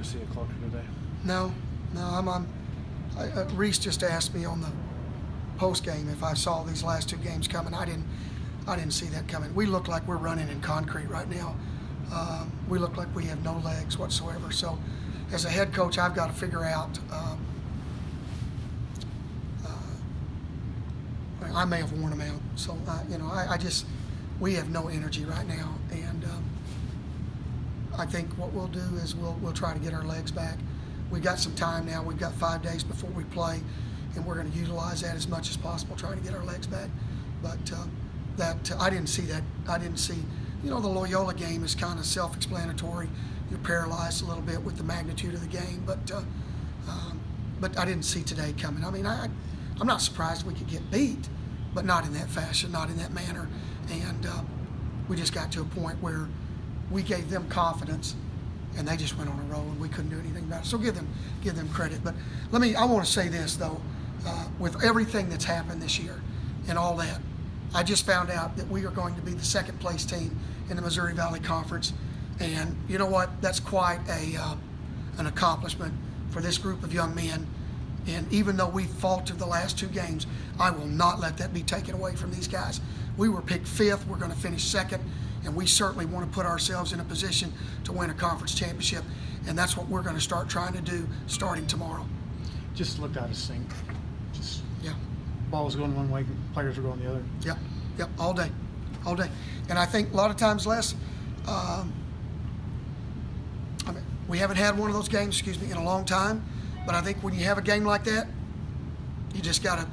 to see a clunker today? No. Reese just asked me on the post game if I saw these last two games coming. I didn't see that coming. We look like we're running in concrete right now. We look like we have no legs whatsoever. So, as a head coach, I've got to figure out. I may have worn them out. So, we have no energy right now, and I think what we'll do is we'll try to get our legs back. We've got some time now. We've got 5 days before we play, and we're going to utilize that as much as possible, trying to get our legs back. But I didn't see that. I didn't see, the Loyola game is kind of self-explanatory. You're paralyzed a little bit with the magnitude of the game, but I didn't see today coming. I mean, I'm not surprised we could get beat, but not in that fashion, not in that manner. And we just got to a point where we gave them confidence, and they just went on a roll, and we couldn't do anything about it. So give them credit. But I want to say this though, with everything that's happened this year and all that, I just found out that we are going to be the second place team in the Missouri Valley Conference, and you know what? That's quite an accomplishment for this group of young men. And even though we faltered the last two games, I will not let that be taken away from these guys. We were picked 5th. We're going to finish 2nd. And we certainly want to put ourselves in a position to win a conference championship. And that's what we're going to start trying to do starting tomorrow. Just looked out of sync. Ball was going one way, players were going the other. Yep, all day. And I think a lot of times, Les, we haven't had one of those games, in a long time. But I think when you have a game like that, you gotta.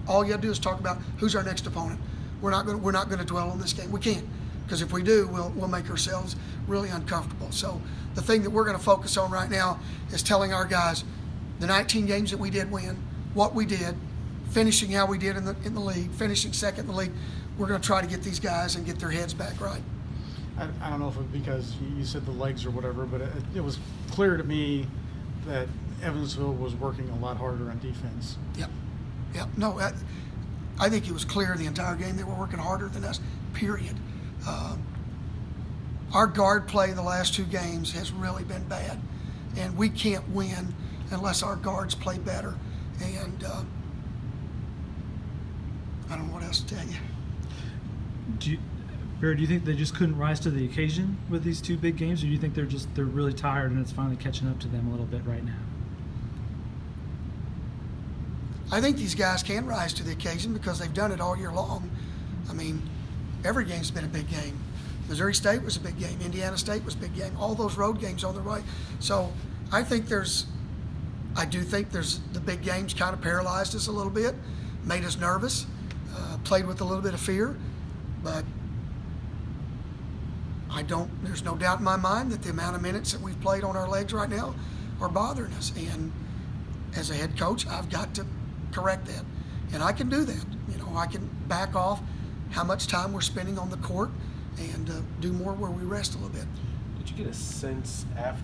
All you gotta do is talk about who's our next opponent. We're not going to dwell on this game. We can't, because if we do, we'll make ourselves really uncomfortable. So the thing that we're going to focus on right now is telling our guys the 19 games that we did win, what we did, finishing how we did in the league, finishing 2nd in the league. We're going to try to get these guys and get their heads back right. I don't know if it was because you said the legs or whatever, but it was clear to me that Evansville was working a lot harder on defense. Yep. No, I think it was clear the entire game they were working harder than us, period. Our guard play the last 2 games has really been bad, and we can't win unless our guards play better. And I don't know what else to tell you. Barry, do you think they just couldn't rise to the occasion with these 2 big games, or do you think they're really tired and it's finally catching up to them a little bit right now? I think these guys can rise to the occasion because they've done it all year long. I mean, every game's been a big game. Missouri State was a big game. Indiana State was a big game. All those road games on the right. So I do think there's the big games kind of paralyzed us a little bit, made us nervous, played with a little bit of fear, but there's no doubt in my mind that the amount of minutes that we've played on our legs right now are bothering us. And as a head coach, I've got to correct that. And I can do that. I can back off how much time we're spending on the court and do more where we rest a little bit. Did you get a sense after